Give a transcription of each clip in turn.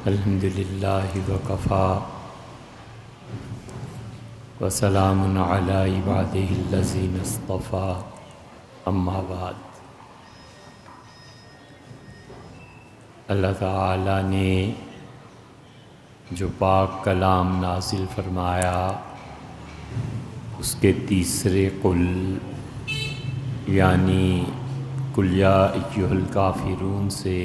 الحمد للہ وکفا وسلام علی عبادہ الذین اصطفیٰ اما بعد۔ اللہ تعالی نے جو پاک کلام نازل فرمایا اس کے تیسرے قل یعنی قل یا ایھا الکافرون سے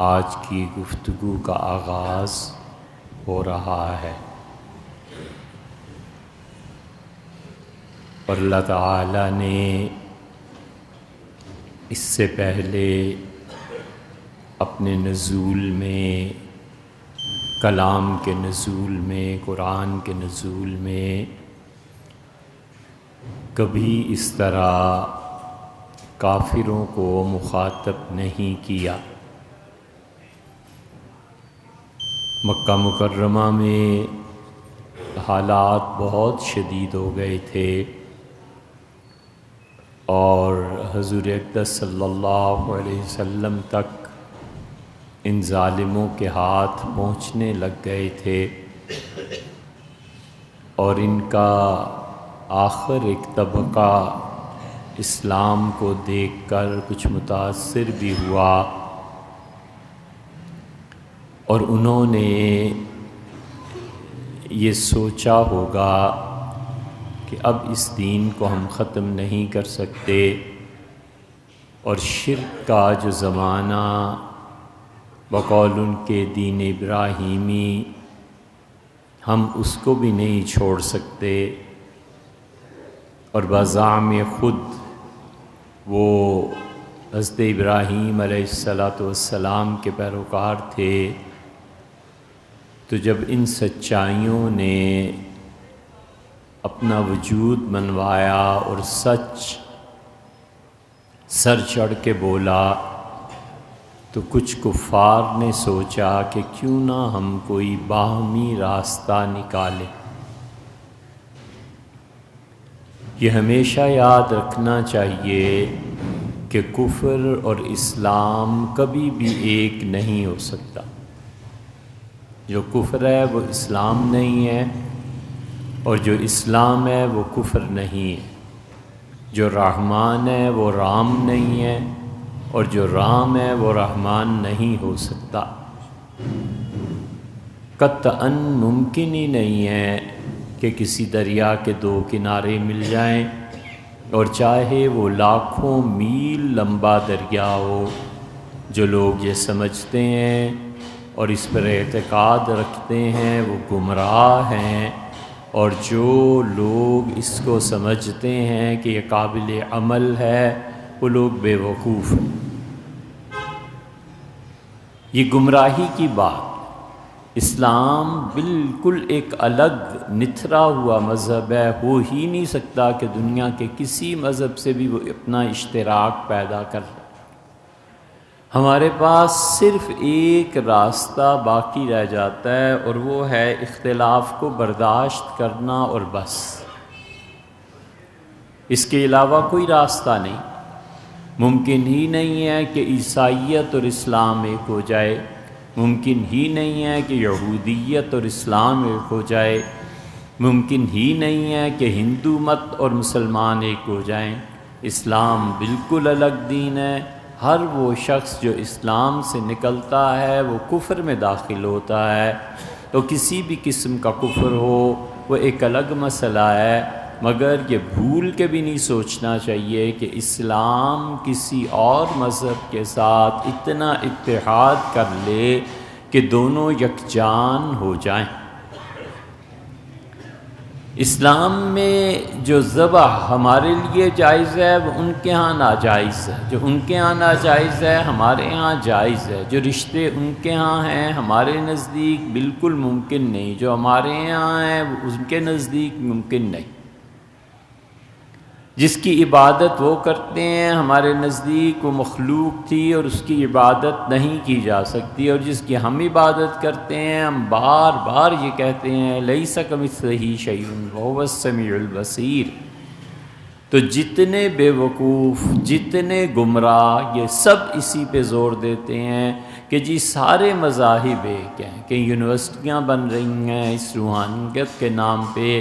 آج کی گفتگو کا آغاز ہو رہا ہے، اور اللہ تعالی نے اس سے پہلے اپنے نزول میں، کلام کے نزول میں، قرآن کے نزول میں کبھی اس طرح کافروں کو مخاطب نہیں کیا۔ مکہ مکرمہ میں حالات بہت شدید ہو گئے تھے، اور حضور اقدس صلی اللہ علیہ وسلم تک ان ظالموں کے ہاتھ پہنچنے لگ گئے تھے، اور ان کا آخر ایک طبقہ اسلام کو دیکھ کر کچھ متاثر بھی ہوا، اور انہوں نے یہ سوچا ہوگا کہ اب اس دین کو ہم ختم نہیں کر سکتے، اور شرک کا جو زمانہ بقول ان کے دین ابراہیمی، ہم اس کو بھی نہیں چھوڑ سکتے، اور بزعم خود وہ حضرت ابراہیم علیہ السلام کے پیروکار تھے۔ تو جب ان سچائیوں نے اپنا وجود منوایا اور سچ سر چڑھ کے بولا، تو کچھ کفار نے سوچا کہ کیوں نہ ہم کوئی باہمی راستہ نکالیں۔ یہ ہمیشہ یاد رکھنا چاہیے کہ کفر اور اسلام کبھی بھی ایک نہیں ہو سکتا۔ جو کفر ہے وہ اسلام نہیں ہے، اور جو اسلام ہے وہ کفر نہیں ہے۔ جو رحمان ہے وہ رام نہیں ہے، اور جو رام ہے وہ رحمان نہیں ہو سکتا۔ قطعاً ممکن ہی نہیں ہے کہ کسی دریا کے دو کنارے مل جائیں، اور چاہے وہ لاکھوں میل لمبا دریا ہو۔ جو لوگ یہ سمجھتے ہیں اور اس پر اعتقاد رکھتے ہیں وہ گمراہ ہیں، اور جو لوگ اس کو سمجھتے ہیں کہ یہ قابل عمل ہے وہ لوگ بے وقوف ہیں۔ یہ گمراہی کی بات۔ اسلام بالکل ایک الگ نتھرا ہوا مذہب ہے، ہو ہی نہیں سکتا کہ دنیا کے کسی مذہب سے بھی وہ اپنا اشتراک پیدا کر لے۔ ہمارے پاس صرف ایک راستہ باقی رہ جاتا ہے، اور وہ ہے اختلاف کو برداشت کرنا، اور بس۔ اس کے علاوہ کوئی راستہ نہیں۔ ممکن ہی نہیں ہے کہ عیسائیت اور اسلام ایک ہو جائے، ممکن ہی نہیں ہے کہ یہودیت اور اسلام ایک ہو جائے، ممکن ہی نہیں ہے کہ ہندو مت اور مسلمان ایک ہو جائیں۔ اسلام بالکل الگ دین ہے۔ ہر وہ شخص جو اسلام سے نکلتا ہے وہ کفر میں داخل ہوتا ہے، تو کسی بھی قسم کا کفر ہو وہ ایک الگ مسئلہ ہے، مگر یہ بھول کے بھی نہیں سوچنا چاہیے کہ اسلام کسی اور مذہب کے ساتھ اتنا اتحاد کر لے کہ دونوں یکجان ہو جائیں۔ اسلام میں جو ذبح ہمارے لیے جائز ہے وہ ان کے ہاں ناجائز ہے، جو ان کے ہاں ناجائز ہے ہمارے ہاں جائز ہے، جو رشتے ان کے ہاں ہیں ہمارے نزدیک بالکل ممکن نہیں، جو ہمارے ہاں ہیں وہ ان کے نزدیک ممکن نہیں۔ جس کی عبادت وہ کرتے ہیں ہمارے نزدیک وہ مخلوق تھی اور اس کی عبادت نہیں کی جا سکتی، اور جس کی ہم عبادت کرتے ہیں ہم بار بار یہ کہتے ہیں لیس کمثلہ شیء وہو السمیع البصیر۔ تو جتنے بے وقوف، جتنے گمراہ، یہ سب اسی پہ زور دیتے ہیں کہ جی سارے مذاہب ایک ہیں، کہ یونیورسٹیاں بن رہی ہیں اس روحانیت کے نام پہ،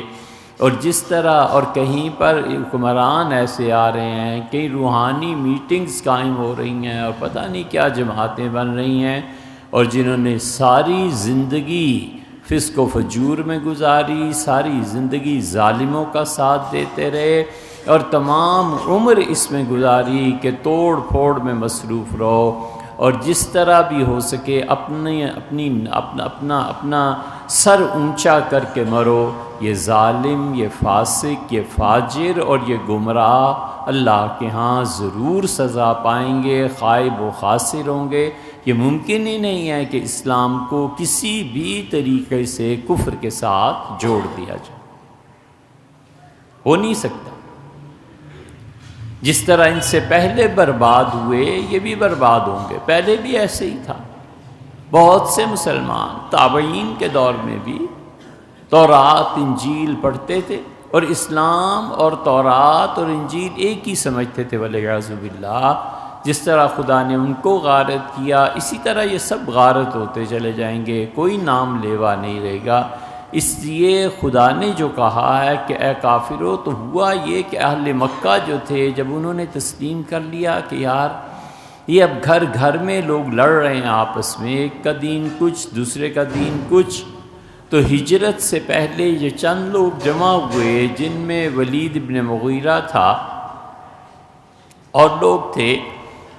اور جس طرح اور کہیں پر حکمران ایسے آ رہے ہیں، کئی روحانی میٹنگز قائم ہو رہی ہیں اور پتہ نہیں کیا جماعتیں بن رہی ہیں، اور جنہوں نے ساری زندگی فسق و فجور میں گزاری، ساری زندگی ظالموں کا ساتھ دیتے رہے اور تمام عمر اس میں گزاری کہ توڑ پھوڑ میں مصروف رہو، اور جس طرح بھی ہو سکے اپنا سر اونچا کر کے مرو۔ یہ ظالم، یہ فاسق، یہ فاجر اور یہ گمراہ اللہ کے ہاں ضرور سزا پائیں گے، خائب و خاسر ہوں گے۔ یہ ممکن ہی نہیں ہے کہ اسلام کو کسی بھی طریقے سے کفر کے ساتھ جوڑ دیا جائے، ہو نہیں سکتا۔ جس طرح ان سے پہلے برباد ہوئے یہ بھی برباد ہوں گے، پہلے بھی ایسے ہی تھا۔ بہت سے مسلمان تابعین کے دور میں بھی تورات انجیل پڑھتے تھے اور اسلام اور تورات اور انجیل ایک ہی سمجھتے تھے، والعیاذ باللہ۔ جس طرح خدا نے ان کو غارت کیا، اسی طرح یہ سب غارت ہوتے چلے جائیں گے، کوئی نام لیوا نہیں رہے گا۔ اس لیے خدا نے جو کہا ہے کہ اے کافرو، تو ہوا یہ کہ اہل مکہ جو تھے جب انہوں نے تسلیم کر لیا کہ یار یہ اب گھر گھر میں لوگ لڑ رہے ہیں آپس میں، ایک کا دین کچھ دوسرے کا دین کچھ، تو ہجرت سے پہلے یہ چند لوگ جمع ہوئے جن میں ولید ابن مغیرہ تھا اور لوگ تھے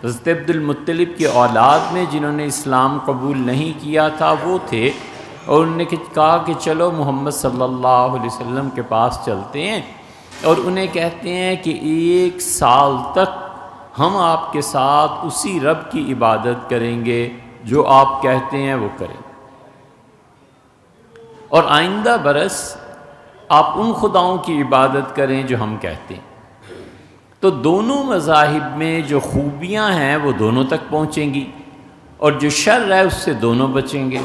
حضرت عبد المطلب کی اولاد میں جنہوں نے اسلام قبول نہیں کیا تھا، وہ تھے، اور انہوں نے کہا کہ چلو محمد صلی اللہ علیہ وسلم کے پاس چلتے ہیں، اور انہیں کہتے ہیں کہ 1 سال تک ہم آپ کے ساتھ اسی رب کی عبادت کریں گے جو آپ کہتے ہیں وہ کریں، اور آئندہ برس آپ ان خداؤں کی عبادت کریں جو ہم کہتے ہیں۔ تو دونوں مذاہب میں جو خوبیاں ہیں وہ دونوں تک پہنچیں گی، اور جو شر ہے اس سے دونوں بچیں گے۔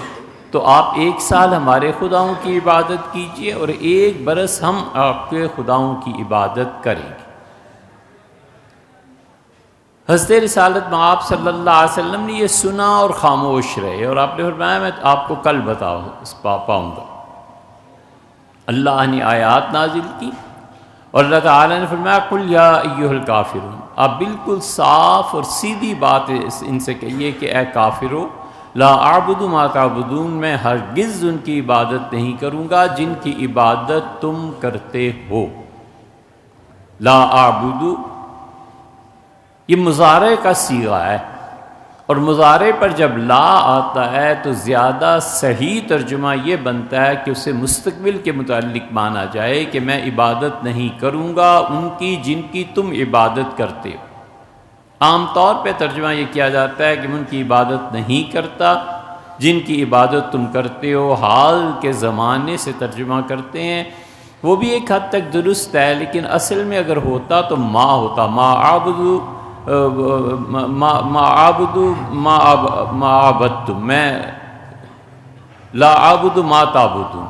تو آپ 1 سال ہمارے خداؤں کی عبادت کیجئے اور 1 برس ہم آپ کے خداؤں کی عبادت کریں گے۔ حضرت رسالت مآب صلی اللہ علیہ وسلم نے یہ سنا اور خاموش رہے، اور آپ نے فرمایا میں آپ کو کل پاؤں گا۔ اللہ نے آیات نازل کی اور اللہ تعالیٰ نے فرمایا قل یا ایھا الکافرون، آپ بالکل صاف اور سیدھی بات ان سے کہیے کہ اے کافرو، لا اعبد ما تعبدون، میں ہرگز ان کی عبادت نہیں کروں گا جن کی عبادت تم کرتے ہو۔ لا اعبد یہ مضارع کا صیغہ ہے، اور مضارع پر جب لا آتا ہے تو زیادہ صحیح ترجمہ یہ بنتا ہے کہ اسے مستقبل کے متعلق مانا جائے کہ میں عبادت نہیں کروں گا ان کی جن کی تم عبادت کرتے ہو۔ عام طور پہ ترجمہ یہ کیا جاتا ہے کہ میں ان کی عبادت نہیں کرتا جن کی عبادت تم کرتے ہو، حال کے زمانے سے ترجمہ کرتے ہیں، وہ بھی ایک حد تک درست ہے، لیکن اصل میں اگر ہوتا تو ما ہوتا، ما عبدتم، میں لا عابد ما تعبدون،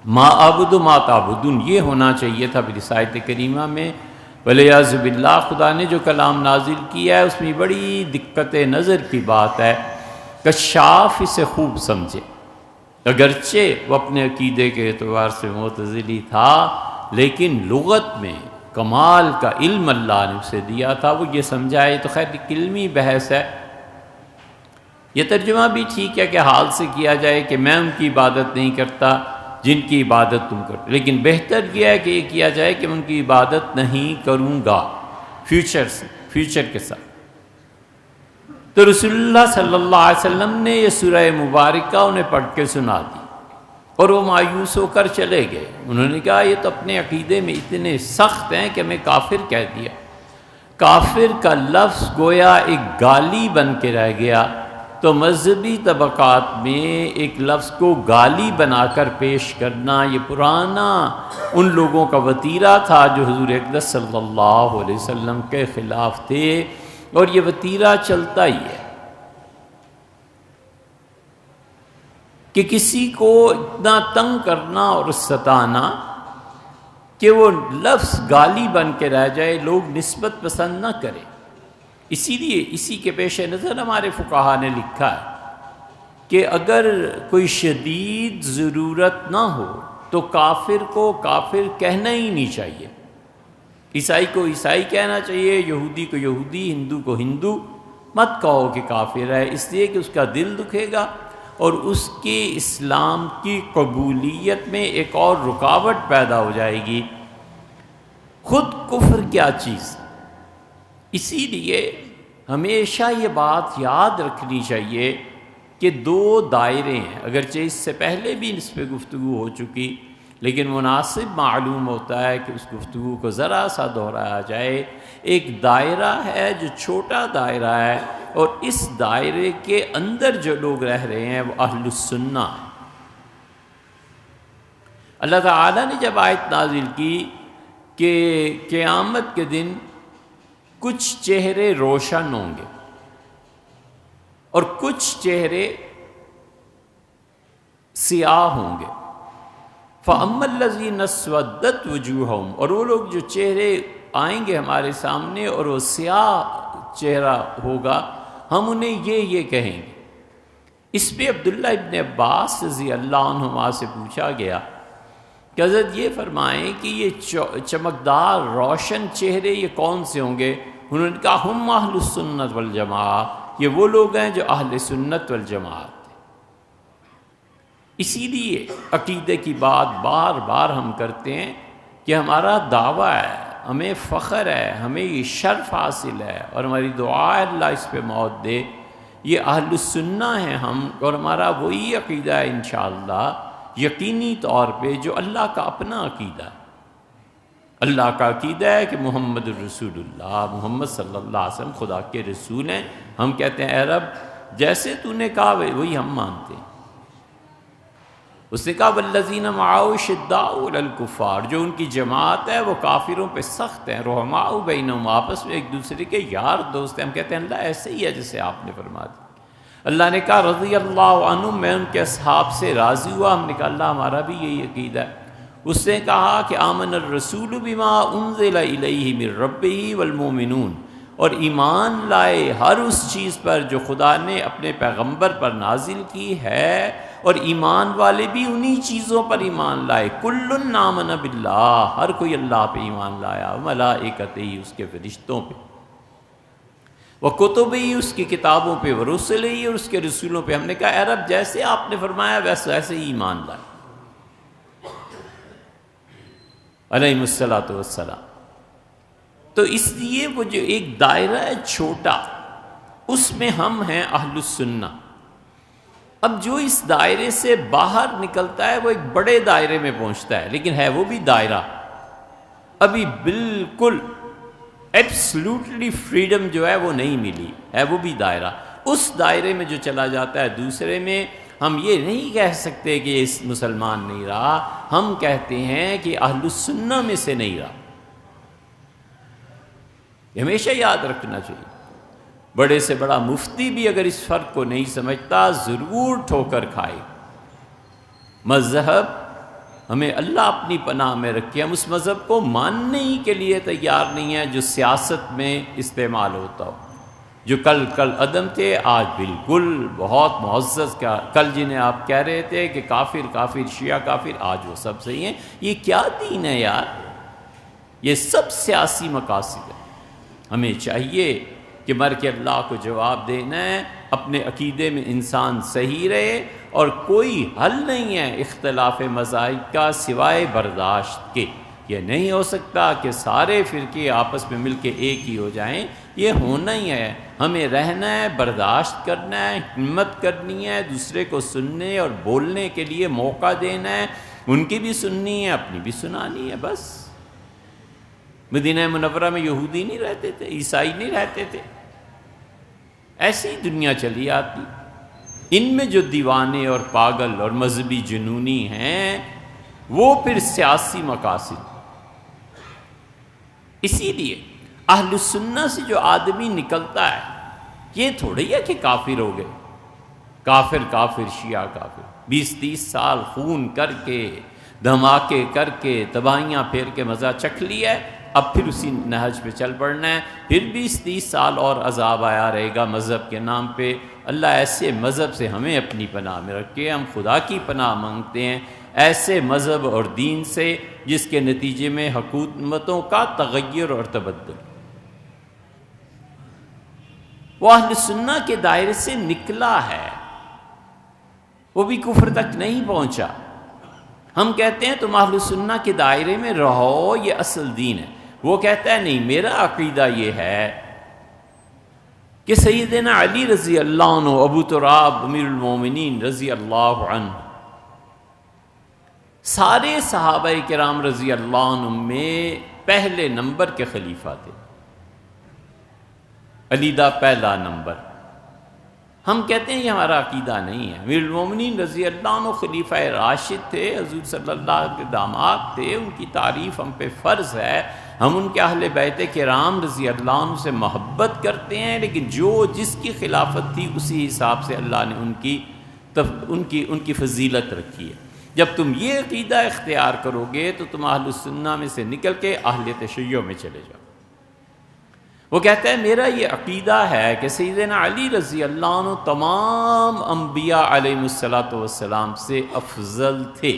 ما عابد ما تعبدون یہ ہونا چاہیے تھا پھر آیت کریمہ میں۔ والعیاذ باللہ خدا نے جو کلام نازل کیا ہے اس میں بڑی دقت نظر کی بات ہے، کشاف اسے خوب سمجھے، اگرچہ وہ اپنے عقیدے کے اعتبار سے معتزلی تھا لیکن لغت میں کمال کا علم اللہ نے اسے دیا تھا، وہ یہ سمجھائے۔ تو خیر ایک علمی بحث ہے، یہ ترجمہ بھی ٹھیک ہے کہ حال سے کیا جائے کہ میں ان کی عبادت نہیں کرتا جن کی عبادت تم کرتے، لیکن بہتر یہ ہے کہ یہ کیا جائے کہ میں ان کی عبادت نہیں کروں گا فیوچر کے ساتھ۔ تو رسول اللہ صلی اللہ علیہ وسلم نے یہ سورہ مبارکہ انہیں پڑھ کے سنا دی اور وہ مایوس ہو کر چلے گئے۔ انہوں نے کہا یہ تو اپنے عقیدے میں اتنے سخت ہیں کہ ہمیں کافر کہہ دیا۔ کافر کا لفظ گویا ایک گالی بن کے رہ گیا، تو مذہبی طبقات میں ایک لفظ کو گالی بنا کر پیش کرنا یہ پرانا ان لوگوں کا وتیرہ تھا جو حضور اقدس صلی اللہ علیہ وسلم کے خلاف تھے، اور یہ وتیرہ چلتا ہی ہے کہ کسی کو اتنا تنگ کرنا اور ستانا کہ وہ لفظ گالی بن کے رہ جائے، لوگ نسبت پسند نہ کریں۔ اسی لیے اسی کے پیش نظر ہمارے فقہا نے لکھا ہے کہ اگر کوئی شدید ضرورت نہ ہو تو کافر کو کافر کہنا ہی نہیں چاہیے، عیسائی کو عیسائی کہنا چاہیے، یہودی کو یہودی، ہندو کو ہندو، مت کہو کہ کافر ہے، اس لیے کہ اس کا دل دکھے گا اور اس کے اسلام کی قبولیت میں ایک اور رکاوٹ پیدا ہو جائے گی۔ خود کفر کیا چیز، اسی لیے ہمیشہ یہ بات یاد رکھنی چاہیے کہ دو دائرے ہیں، اگرچہ اس سے پہلے بھی اس پہ گفتگو ہو چکی، لیکن مناسب معلوم ہوتا ہے کہ اس گفتگو کو ذرا سا دہرایا جائے۔ ایک دائرہ ہے جو چھوٹا دائرہ ہے، اور اس دائرے کے اندر جو لوگ رہ رہے ہیں وہ اہل السنہ ہیں۔ اللہ تعالیٰ نے جب آیت نازل کی کہ قیامت کے دن کچھ چہرے روشن ہوں گے اور کچھ چہرے سیاہ ہوں گے، فَأَمَّا الَّذِينَ اسْوَدَّتْ وُجُوهُهُمْ، اور وہ لوگ جو چہرے آئیں گے ہمارے سامنے اور وہ سیاہ چہرہ ہوگا، ہم انہیں یہ کہیں گے۔ اس پہ عبداللہ ابن عباس رضی اللہ عنہما سے پوچھا گیا کہ حضرت یہ فرمائیں کہ یہ چمکدار روشن چہرے یہ کون سے ہوں گے؟ انہوں نے کہا ہم اہل السنت والجماعہ، یہ وہ لوگ ہیں جو اہل سنت والجماعت ہیں۔ اسی لیے عقیدے کی بات بار بار ہم کرتے ہیں کہ ہمارا دعویٰ ہے، ہمیں فخر ہے، ہمیں یہ شرف حاصل ہے، اور ہماری دعا ہے اللہ اس پہ موت دے، یہ اہل السنہ ہیں ہم، اور ہمارا وہی عقیدہ ہے انشاءاللہ یقینی طور پہ جو اللہ کا اپنا عقیدہ ہے۔ اللہ کا عقیدہ ہے کہ محمد الرسول اللہ، محمد صلی اللہ علیہ وسلم خدا کے رسول ہیں۔ ہم کہتے ہیں اے رب جیسے تو نے کہا وہی ہم مانتے ہیں۔ اس نے کہا والذین معه شداء علی الکفار، جو ان کی جماعت ہے وہ کافروں پہ سخت ہیں، رحماء بینہم، آپس میں ایک دوسرے کے یار دوست ہیں۔ ہم کہتے ہیں اللہ ایسے ہی ہے جیسے آپ نے فرما دیا۔ اللہ نے کہا رضی اللہ عنہ، میں ان کے اصحاب سے راضی ہوا۔ ہم نے کہا اللہ ہمارا بھی یہی عقیدہ ہے۔ اس نے کہا کہ آمن الرسول بما انزل الیہ من ربہ والمؤمنون، اور ایمان لائے ہر اس چیز پر جو خدا نے اپنے پیغمبر پر نازل کی ہے، اور ایمان والے بھی انہی چیزوں پر ایمان لائے۔ کل آمن باللہ، ہر کوئی اللہ پہ ایمان لایا، ملائکتہ، اس کے فرشتوں پہ، وکتبہ، اس کی کتابوں پہ، ورسلہ، اور اس کے رسولوں پہ۔ ہم نے کہا اے رب جیسے آپ نے فرمایا ویسے ہی ایمان لائے علیہم الصلاۃ والسلام۔ تو اس لیے وہ جو ایک دائرہ ہے چھوٹا، اس میں ہم ہیں اہل السنہ۔ اب جو اس دائرے سے باہر نکلتا ہے وہ ایک بڑے دائرے میں پہنچتا ہے، لیکن ہے وہ بھی دائرہ، ابھی بالکل ایبسلوٹلی فریڈم جو ہے وہ نہیں ملی ہے، وہ بھی دائرہ۔ اس دائرے میں جو چلا جاتا ہے دوسرے میں، ہم یہ نہیں کہہ سکتے کہ یہ مسلمان نہیں رہا، ہم کہتے ہیں کہ اہل السنہ میں سے نہیں رہا۔ یہ ہمیشہ یاد رکھنا چاہیے۔ بڑے سے بڑا مفتی بھی اگر اس فرق کو نہیں سمجھتا ضرور ٹھوکر کھائے۔ مذہب ہمیں اللہ اپنی پناہ میں رکھے، ہم اس مذہب کو ماننے ہی کے لیے تیار نہیں ہیں جو سیاست میں استعمال ہوتا ہو، جو کل عدم تھے آج بالکل بہت معزز، کا کل جنہیں آپ کہہ رہے تھے کہ کافر شیعہ کافر، آج وہ سب صحیح ہیں۔ یہ کیا دین ہے یار؟ یہ سب سیاسی مقاصد ہے۔ ہمیں چاہیے کہ مر کے اللہ کو جواب دینا ہے، اپنے عقیدے میں انسان صحیح رہے، اور کوئی حل نہیں ہے اختلاف مذاہب کا سوائے برداشت کے۔ یہ نہیں ہو سکتا کہ سارے فرقے آپس میں مل کے ایک ہی ہو جائیں، یہ ہونا ہی ہے۔ ہمیں رہنا ہے، برداشت کرنا ہے، ہمت کرنی ہے، دوسرے کو سننے اور بولنے کے لیے موقع دینا ہے، ان کی بھی سننی ہے، اپنی بھی سنانی ہے، بس۔ مدینہ منورہ میں یہودی نہیں رہتے تھے، عیسائی نہیں رہتے تھے، ایسی ہی دنیا چلی آتی۔ ان میں جو دیوانے اور پاگل اور مذہبی جنونی ہیں وہ پھر سیاسی مقاصد۔ اسی لیے اہل السنہ سے جو آدمی نکلتا ہے یہ تھوڑی ہے کہ کافر ہو گئے، کافر شیعہ کافر، 20-30 سال خون کر کے، دھماکے کر کے، تباہیاں پھیر کے مزہ چکھ لیا ہے، اب پھر اسی نہج پہ چل پڑنا ہے. پھر 20-30 سال اور عذاب آیا رہے گا مذہب کے نام پہ. اللہ ایسے مذہب سے ہمیں اپنی پناہ میں رکھے. ہم خدا کی پناہ مانگتے ہیں ایسے مذہب اور دین سے جس کے نتیجے میں حکومتوں کا تغیر اور تبدل. وہ اہل سنہ کے دائرے سے نکلا ہے، وہ بھی کفر تک نہیں پہنچا. ہم کہتے ہیں تم اہل سنہ کے دائرے میں رہو، یہ اصل دین ہے. وہ کہتا ہے نہیں، میرا عقیدہ یہ ہے کہ سیدنا علی رضی اللہ عنہ، ابو تراب امیر المومنین رضی اللہ عنہ، سارے صحابہ کرام رضی اللہ عنہ میں پہلے نمبر کے خلیفہ تھے. علی دا پہلا نمبر. ہم کہتے ہیں یہ ہمارا عقیدہ نہیں ہے. امیر المومنین رضی اللہ عنہ خلیفہ راشد تھے، حضور صلی اللہ علیہ وسلم کے داماد تھے، ان کی تعریف ہم پہ فرض ہے. ہم ان کے اہل بیت کرام رضی اللہ عنہ سے محبت کرتے ہیں، لیکن جو جس کی خلافت تھی اسی حساب سے اللہ نے ان کی فضیلت رکھی ہے. جب تم یہ عقیدہ اختیار کرو گے تو تم اہل السنہ میں سے نکل کے اہل تشیع میں چلے جاؤ. وہ کہتا ہے میرا یہ عقیدہ ہے کہ سیدنا علی رضی اللہ عنہ تمام انبیاء علیہ السلام سے افضل تھے.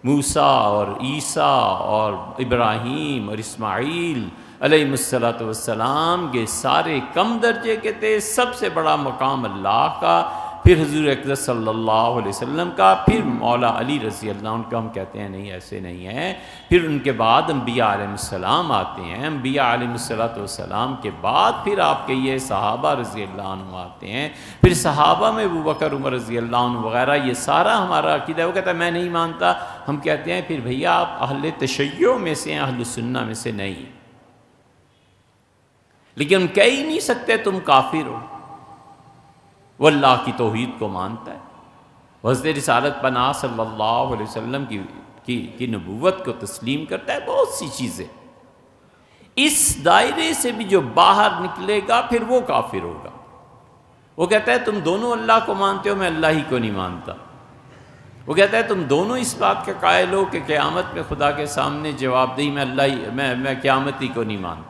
موسیٰ اور عیسیٰ اور ابراہیم اور اسماعیل علیہ السلام کے سارے کم درجے کے تھے. سب سے بڑا مقام اللہ کا، پھر حضور اکرم صلی اللہ علیہ وسلم کا، پھر مولا علی رضی اللہ عنہ کا. ہم کہتے ہیں نہیں، ایسے نہیں ہے. پھر ان کے بعد انبیاء علیہ السلام آتے ہیں. انبیاء علیہ السلام کے بعد پھر آپ کے یہ صحابہ رضی اللہ عنہ آتے ہیں. پھر صحابہ میں ابو بکر عمر رضی اللہ عنہ وغیرہ، یہ سارا ہمارا عقیدہ ہے. وہ کہتا ہے میں نہیں مانتا. ہم کہتے ہیں پھر بھیا آپ اہل تشیع میں سے ہیں، اہل سنہ میں سے نہیں. لیکن ہم کہہ ہی نہیں سکتے تم کافر ہو. وہ اللہ کی توحید کو مانتا ہے، حضرت رسالت پناہ صلی اللہ علیہ وسلم کی نبوت کو تسلیم کرتا ہے، بہت سی چیزیں. اس دائرے سے بھی جو باہر نکلے گا پھر وہ کافر ہوگا. وہ کہتا ہے تم دونوں اللہ کو مانتے ہو، میں اللہ ہی کو نہیں مانتا. وہ کہتا ہے تم دونوں اس بات کے قائل ہو کہ قیامت میں خدا کے سامنے جواب دہی، میں قیامت ہی کو نہیں مانتا.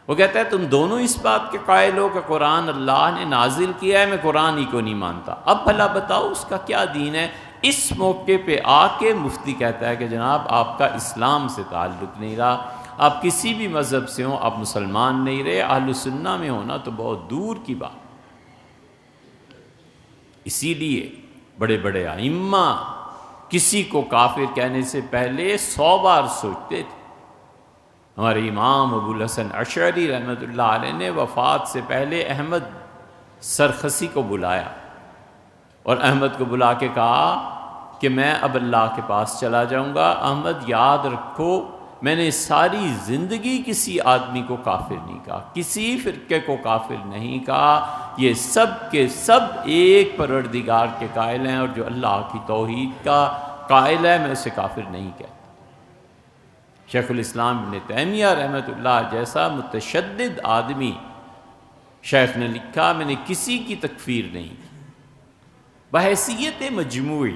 وہ کہتا ہے تم دونوں اس بات کے قائل ہو کہ قرآن اللہ نے نازل کیا ہے، میں قرآن ہی کو نہیں مانتا. اب بھلا بتاؤ اس کا کیا دین ہے؟ اس موقع پہ آ کے مفتی کہتا ہے کہ جناب آپ کا اسلام سے تعلق نہیں رہا، آپ کسی بھی مذہب سے ہوں، آپ مسلمان نہیں رہے. اہل سنہ میں ہونا تو بہت دور کی بات. اسی لیے بڑے بڑے ائمہ کسی کو کافر کہنے سے پہلے 100 بار سوچتے تھے. ہمارے امام ابو الحسن اشعری رحمۃ اللہ علیہ نے وفات سے پہلے احمد سرخسی کو بلایا اور احمد کو بلا کے کہا کہ میں اب اللہ کے پاس چلا جاؤں گا. احمد یاد رکھو میں نے ساری زندگی کسی آدمی کو کافر نہیں کہا، کسی فرقے کو کافر نہیں کہا. یہ سب کے سب ایک پروردگار کے قائل ہیں، اور جو اللہ کی توحید کا قائل ہے میں اسے کافر نہیں کہتا. شیخ الاسلام ابن تیمیہ رحمۃ اللہ جیسا متشدد آدمی، شیخ نے لکھا میں نے کسی کی تکفیر نہیں کی بحیثیت مجموعی.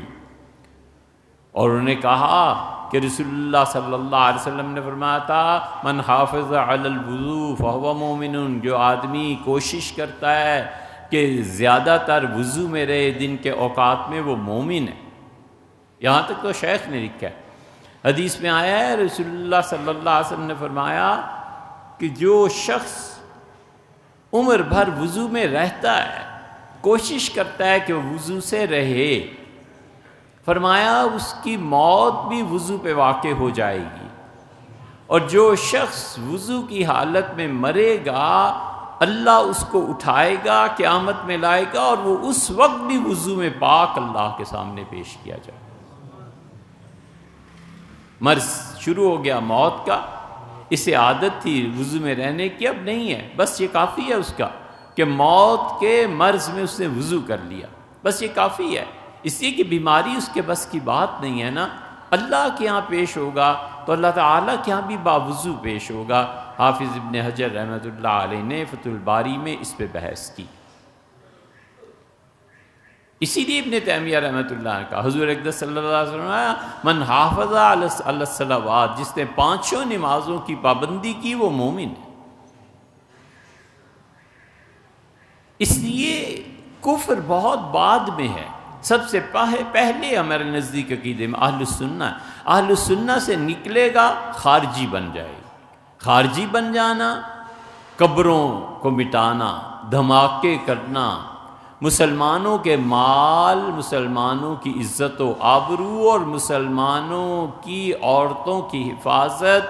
اور انہوں نے کہا کہ رسول اللہ صلی اللہ علیہ وسلم نے فرمایا تھا من حافظ علی الوضوء فہو مومن، جو آدمی کوشش کرتا ہے کہ زیادہ تر وضو میں رہے دن کے اوقات میں، وہ مومن ہے. یہاں تک تو شیخ نے لکھا ہے. حدیث میں آیا ہے رسول اللہ صلی اللہ علیہ وسلم نے فرمایا کہ جو شخص عمر بھر وضو میں رہتا ہے، کوشش کرتا ہے کہ وہ وضو سے رہے، فرمایا اس کی موت بھی وضو پہ واقع ہو جائے گی. اور جو شخص وضو کی حالت میں مرے گا اللہ اس کو اٹھائے گا، قیامت میں لائے گا، اور وہ اس وقت بھی وضو میں پاک اللہ کے سامنے پیش کیا جائے. مرض شروع ہو گیا موت کا، اسے عادت تھی وضو میں رہنے کی، اب نہیں ہے. بس یہ کافی ہے اس کا کہ موت کے مرض میں اس نے وضو کر لیا، بس یہ کافی ہے. اس لیے کہ بیماری اس کے بس کی بات نہیں ہے نا. اللہ کے ہاں پیش ہوگا تو اللہ تعالیٰ کے ہاں بھی باوضو پیش ہوگا. حافظ ابن حجر رحمۃ اللہ علیہ نے فتح الباری میں اس پہ بحث کی. اسی لیے ابن تیمیہ رحمۃ اللہ نے کہا، حضور اقدس صلی اللہ علیہ وسلم نے من حافظ علی الصلوات، جس نے پانچوں نمازوں کی پابندی کی وہ مومن ہے۔ اس لیے کفر بہت بعد میں ہے، سب سے پہلے ہمارے نزدیک عقیدے میں اہل السنہ، اہل السنہ سے نکلے گا خارجی بن جائے گا۔ خارجی بن جانا، قبروں کو مٹانا، دھماکے کرنا، مسلمانوں کے مال، مسلمانوں کی عزت و آبرو اور مسلمانوں کی عورتوں کی حفاظت،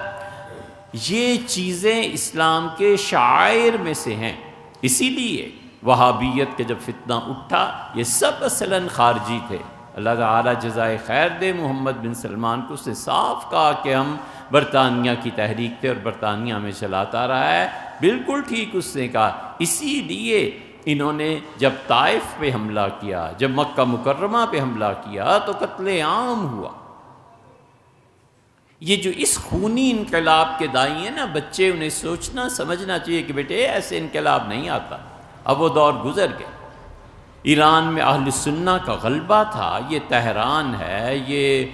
یہ چیزیں اسلام کے شعائر میں سے ہیں۔ اسی لیے وہابیت کے جب فتنہ اٹھا، یہ سب اصلاً خارجی تھے۔ اللہ تعالیٰ جزائے خیر دے محمد بن سلمان کو، اس نے صاف کہا کہ ہم برطانیہ کی تحریک تھے اور برطانیہ میں چلاتا رہا ہے، بالکل ٹھیک اس نے کہا۔ اسی لیے انہوں نے جب طائف پہ حملہ کیا، جب مکہ مکرمہ پہ حملہ کیا تو قتل عام ہوا۔ یہ جو اس خونی انقلاب کے دائی ہیں نا بچے، انہیں سوچنا سمجھنا چاہیے کہ بیٹے ایسے انقلاب نہیں آتا، اب وہ دور گزر گئے۔ ایران میں اہل سنہ کا غلبہ تھا، یہ تہران ہے، یہ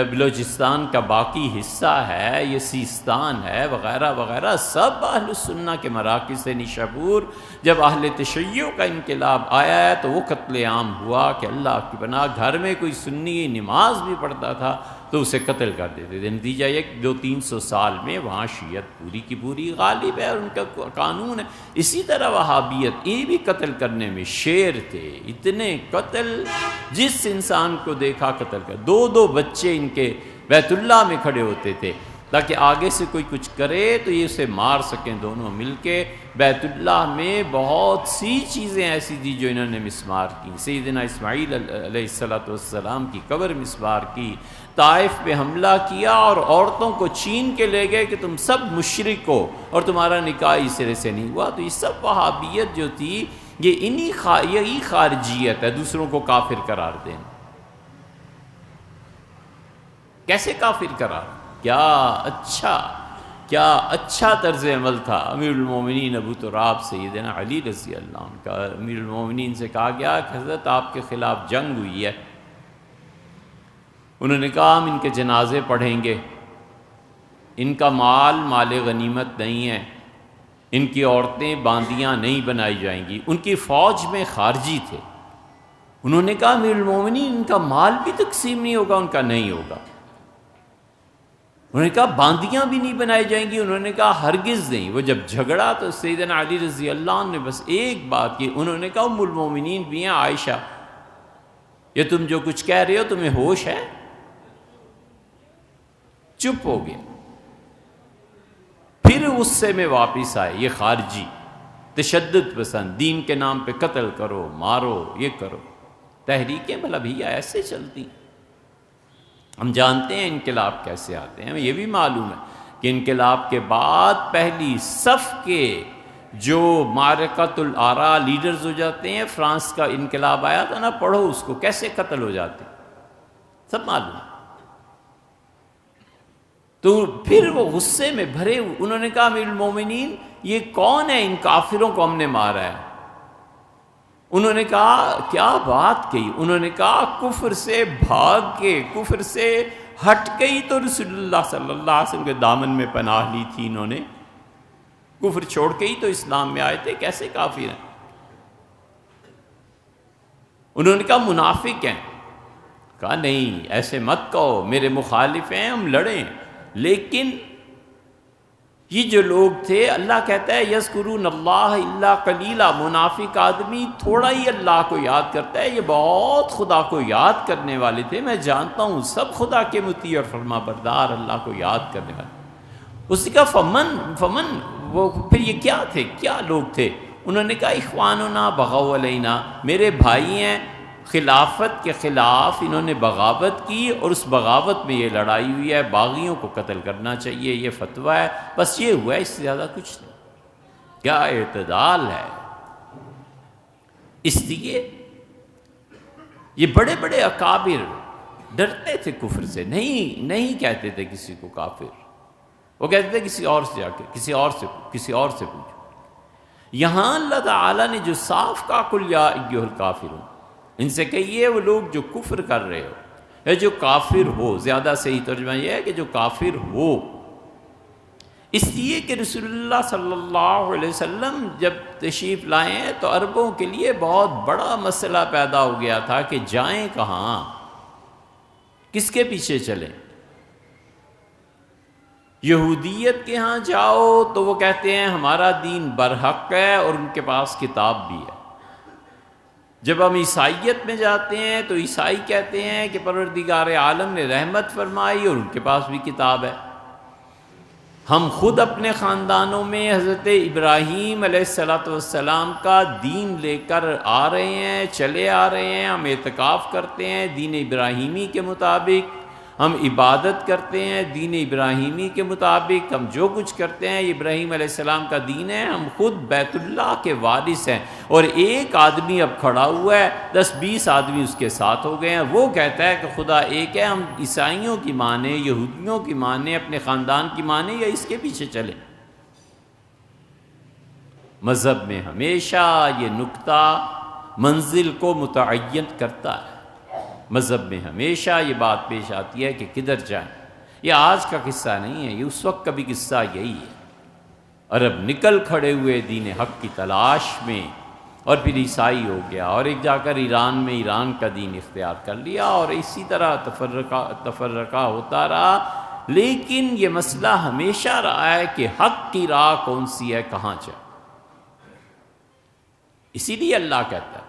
بلوچستان کا باقی حصہ ہے، یہ سیستان ہے وغیرہ وغیرہ، سب اہل سنہ کے مراکز سے نشابور۔ جب اہل تشیع کا انقلاب آیا ہے تو وہ قتل عام ہوا کہ اللہ کی پناہ، گھر میں کوئی سنی نماز بھی پڑھتا تھا تو اسے قتل کر دیتے تھے۔ نتیجہ یہ 200-300 سال میں وہاں شیعت پوری کی پوری غالب ہے اور ان کا قانون ہے۔ اسی طرح وہابیت، یہ بھی قتل کرنے میں شیر تھے، اتنے قتل، جس انسان کو دیکھا قتل کر۔ 2 بچے ان کے بیت اللہ میں کھڑے ہوتے تھے تاکہ آگے سے کوئی کچھ کرے تو یہ اسے مار سکیں دونوں مل کے۔ بیت اللہ میں بہت سی چیزیں ایسی تھی جو انہوں نے مسمار کی، سیدنا اسماعیل علیہ السلام کی قبر مسمار کی، طائف پہ حملہ کیا اور عورتوں کو چھین کے لے گئے کہ تم سب مشرک ہو اور تمہارا نکاح اس سرے سے نہیں ہوا۔ تو یہ سب وہابیت جو تھی، یہی خارجیت ہے، دوسروں کو کافر قرار دینا۔ کیسے کافر قرار؟ کیا اچھا طرز عمل تھا امیر المومنین ابو تراب سیدنا علی رضی اللہ عنہ کا۔ امیر المومنین سے کہا گیا کہ حضرت آپ کے خلاف جنگ ہوئی ہے، انہوں نے کہا ہم ان کے جنازے پڑھیں گے، ان کا مال غنیمت نہیں ہے، ان کی عورتیں باندیاں نہیں بنائی جائیں گی۔ ان کی فوج میں خارجی تھے، انہوں نے کہا امیر المومنین ان کا مال بھی تقسیم نہیں ہوگا، ان کا نہیں ہوگا۔ انہوں نے کہا باندیاں بھی نہیں بنائی جائیں گی، انہوں نے کہا ہرگز نہیں۔ وہ جب جھگڑا تو سیدنا علی رضی اللہ عنہ نے بس ایک بات کی، انہوں نے کہا ام المومنین بھی ہیں عائشہ، یہ تم جو کچھ کہہ رہے ہو تمہیں ہوش ہے؟ چپ ہو گیا۔ پھر غصے میں واپس آئے، یہ خارجی تشدد پسند، دین کے نام پہ قتل کرو، مارو، یہ کرو۔ تحریکیں بھلا بھیا ایسے چلتی ہیں۔ ہم جانتے ہیں انقلاب کیسے آتے ہیں، ہمیں یہ بھی معلوم ہے کہ انقلاب کے بعد پہلی صف کے جو معرکۃ الآراء لیڈرز ہو جاتے ہیں، فرانس کا انقلاب آیا تھا نا، پڑھو اس کو، کیسے قتل ہو جاتے، سب معلوم ہے۔ تو پھر وہ غصے میں بھرے، انہوں نے کہا امیر المومنین یہ کون ہے، ان کافروں کو ہم نے مارا ہے۔ انہوں نے کہا کیا بات کہی، انہوں نے کہا کفر سے بھاگ کے، کفر سے ہٹ گئی تو رسول اللہ صلی اللہ علیہ وسلم کے دامن میں پناہ لی تھی انہوں نے، کفر چھوڑ کے ہی تو اسلام میں آئے تھے، کیسے کافر ہیں؟ انہوں نے کہا منافق ہیں، کہا نہیں ایسے مت کہو، میرے مخالف ہیں، ہم لڑیں۔ لیکن یہ جو لوگ تھے، اللہ کہتا ہے یذکرون اللہ الا قلیلا، منافق آدمی تھوڑا ہی اللہ کو یاد کرتا ہے، یہ بہت خدا کو یاد کرنے والے تھے، میں جانتا ہوں سب خدا کے مطیع اور فرما بردار، اللہ کو یاد کرنے والے۔ اس نے کہا فمن وہ پھر یہ کیا تھے، کیا لوگ تھے؟ انہوں نے کہا اخواننا بغوا علینا، میرے بھائی ہیں، خلافت کے خلاف انہوں نے بغاوت کی اور اس بغاوت میں یہ لڑائی ہوئی ہے، باغیوں کو قتل کرنا چاہیے، یہ فتویٰ ہے، بس یہ ہوا ہے، اس سے زیادہ کچھ نہیں۔ کیا اعتدال ہے! اس لیے یہ بڑے بڑے اکابر ڈرتے تھے کفر سے، نہیں کہتے تھے کسی کو کافر، وہ کہتے تھے کسی اور سے جا کے کسی اور سے پوچھو۔ یہاں اللہ تعالیٰ نے جو صاف کہا قل یا ایھا الکافرون، ان سے کہیے وہ لوگ جو کفر کر رہے ہو یا جو کافر ہو، زیادہ صحیح ترجمہ یہ ہے کہ جو کافر ہو، اس لیے کہ رسول اللہ صلی اللہ علیہ وسلم جب تشریف لائے ہیں تو عربوں کے لیے بہت بڑا مسئلہ پیدا ہو گیا تھا کہ جائیں کہاں، کس کے پیچھے چلیں۔ یہودیت کے ہاں جاؤ تو وہ کہتے ہیں ہمارا دین برحق ہے اور ان کے پاس کتاب بھی ہے۔ جب ہم عیسائیت میں جاتے ہیں تو عیسائی کہتے ہیں کہ پروردگار عالم نے رحمت فرمائی اور ان کے پاس بھی کتاب ہے۔ ہم خود اپنے خاندانوں میں حضرت ابراہیم علیہ السلام کا دین لے کر آ رہے ہیں، چلے آ رہے ہیں، ہم اعتکاف کرتے ہیں دین ابراہیمی کے مطابق، ہم عبادت کرتے ہیں دین ابراہیمی کے مطابق، ہم جو کچھ کرتے ہیں ابراہیم علیہ السلام کا دین ہے، ہم خود بیت اللہ کے وارث ہیں۔ اور ایک آدمی اب کھڑا ہوا ہے، 10-20 آدمی اس کے ساتھ ہو گئے ہیں، وہ کہتا ہے کہ خدا ایک ہے، ہم عیسائیوں کی مانیں، یہودیوں کی مانیں، اپنے خاندان کی مانیں یا اس کے پیچھے چلیں۔ مذہب میں ہمیشہ یہ نکتہ منزل کو متعین کرتا ہے، مذہب میں ہمیشہ یہ بات پیش آتی ہے کہ کدھر جائیں۔ یہ آج کا قصہ نہیں ہے، یہ اس وقت کا بھی قصہ یہی ہے۔ عرب نکل کھڑے ہوئے دین حق کی تلاش میں، اور پھر عیسائی ہو گیا، اور ایک جا کر ایران میں ایران کا دین اختیار کر لیا، اور اسی طرح تفرقہ ہوتا رہا۔ لیکن یہ مسئلہ ہمیشہ رہا ہے کہ حق کی راہ کون سی ہے، کہاں جائے۔ اسی لیے اللہ کہتا ہے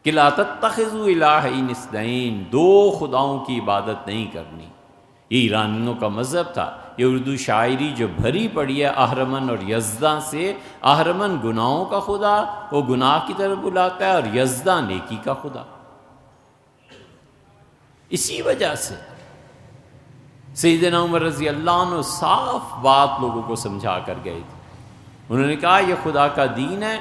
کہ لا تتخذوا الہین اثنین، دو خداؤں کی عبادت نہیں کرنی۔ یہ ایرانیوں کا مذہب تھا۔ یہ اردو شاعری جو بھری پڑی ہے اہرمن اور یزداں سے، اہرمن گناہوں کا خدا، وہ گناہ کی طرف بلاتا ہے، اور یزداں نیکی کا خدا۔ اسی وجہ سے سیدنا عمر رضی اللہ عنہ صاف بات لوگوں کو سمجھا کر گئے تھے۔ انہوں نے کہا یہ خدا کا دین ہے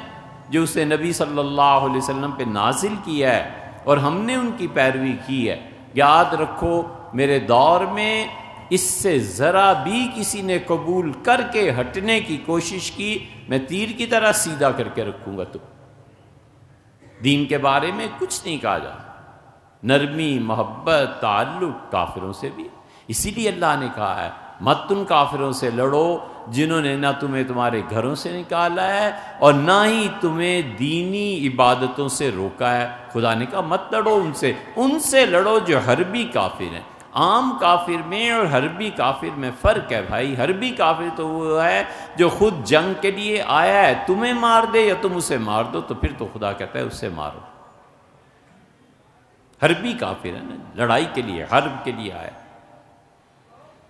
جو اسے نبی صلی اللہ علیہ وسلم پہ نازل کیا ہے، اور ہم نے ان کی پیروی کی ہے۔ یاد رکھو میرے دور میں اس سے ذرا بھی کسی نے قبول کر کے ہٹنے کی کوشش کی، میں تیر کی طرح سیدھا کر کے رکھوں گا۔ تو دین کے بارے میں کچھ نہیں کہا جاتا، نرمی، محبت، تعلق کافروں سے بھی۔ اسی لیے اللہ نے کہا ہے مت ان کافروں سے لڑو جنہوں نے نہ تمہیں تمہارے گھروں سے نکالا ہے اور نہ ہی تمہیں دینی عبادتوں سے روکا ہے۔ خدا نے کہا مت لڑو ان سے لڑو جو حربی کافر ہیں۔ عام کافر میں اور حربی کافر میں فرق ہے بھائی۔ حربی کافر تو وہ ہے جو خود جنگ کے لیے آیا ہے، تمہیں مار دے یا تم اسے مار دو تو پھر تو خدا کہتا ہے اسے مارو۔ حربی کافر ہے نا، لڑائی کے لیے، حرب کے لیے آیا۔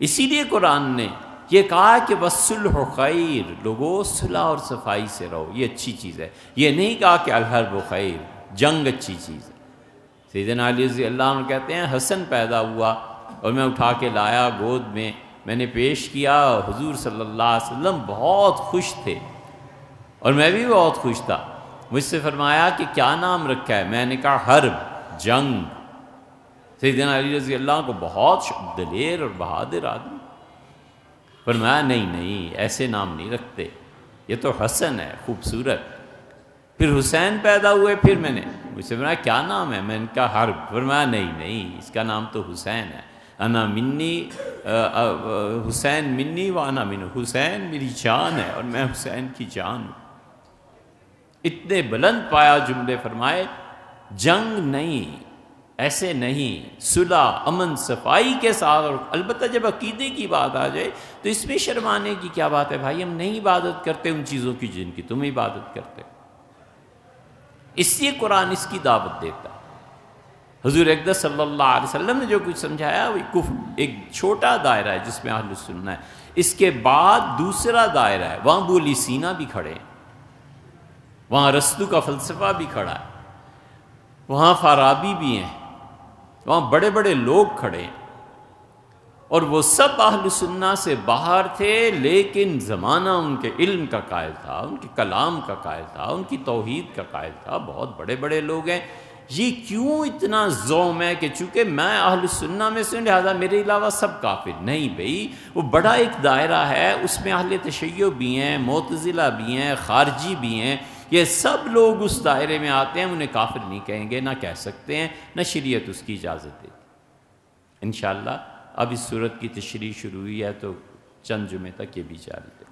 اسی لیے قرآن نے یہ کہا کہ والصلح خیر، لوگوں صلح اور صفائی سے رہو، یہ اچھی چیز ہے۔ یہ نہیں کہا کہ الحرب خیر، جنگ اچھی چیز ہے۔ سیدنا علی رضی اللہ عنہ کہتے ہیں حسن پیدا ہوا اور میں اٹھا کے لایا گود میں نے پیش کیا، حضور صلی اللہ علیہ وسلم بہت خوش تھے اور میں بھی بہت خوش تھا۔ مجھ سے فرمایا کہ کیا نام رکھا ہے؟ میں نے کہا حرب، جنگ۔ سیدنا علی رضی اللہ عنہ کو بہت دلیر اور بہادر آدمی، فرمایا نہیں ایسے نام نہیں رکھتے، یہ تو حسن ہے، خوبصورت۔ پھر حسین پیدا ہوئے، پھر میں نے مجھ سے فرمایا کیا نام ہے؟ میں نے کہا حرب۔ فرمایا نہیں اس کا نام تو حسین ہے، انا منی حسین منی وانا من، حسین میری جان ہے اور میں حسین کی جان ہوں۔ اتنے بلند پایا جملے فرمائے، جنگ نہیں، ایسے نہیں، صلح، امن، صفائی کے ساتھ۔ اور البتہ جب عقیدے کی بات آ جائے تو اس میں شرمانے کی کیا بات ہے بھائی؟ ہم نہیں عبادت کرتے ان چیزوں کی جن کی تم عبادت کرتے۔ اس لیے قرآن اس کی دعوت دیتا۔ حضور اقدس صلی اللہ علیہ وسلم نے جو کچھ سمجھایا وہ کفر ایک چھوٹا دائرہ ہے جس میں اہل سنت ہے۔ اس کے بعد دوسرا دائرہ ہے، وہاں ابو سینا بھی کھڑے ہیں، وہاں ارسطو کا فلسفہ بھی کھڑا ہے، وہاں فارابی بھی ہیں، وہاں بڑے بڑے لوگ کھڑے ہیں، اور وہ سب اہل سنت سے باہر تھے، لیکن زمانہ ان کے علم کا قائل تھا، ان کے کلام کا قائل تھا، ان کی توحید کا قائل تھا۔ بہت بڑے بڑے لوگ ہیں۔ یہ کیوں اتنا زوم ہے کہ چونکہ میں اہل سنت میں سے لہذا میرے علاوہ سب کافر؟ نہیں بھئی، وہ بڑا ایک دائرہ ہے، اس میں اہل تشیع بھی ہیں، معتزلہ بھی ہیں، خارجی بھی ہیں۔ یہ سب لوگ اس دائرے میں آتے ہیں، انہیں کافر نہیں کہیں گے، نہ کہہ سکتے ہیں، نہ شریعت اس کی اجازت دیتی۔ انشاءاللہ اب اس صورت کی تشریح شروع ہوئی ہے تو چند جمعے تک یہ بھی جاری ہے۔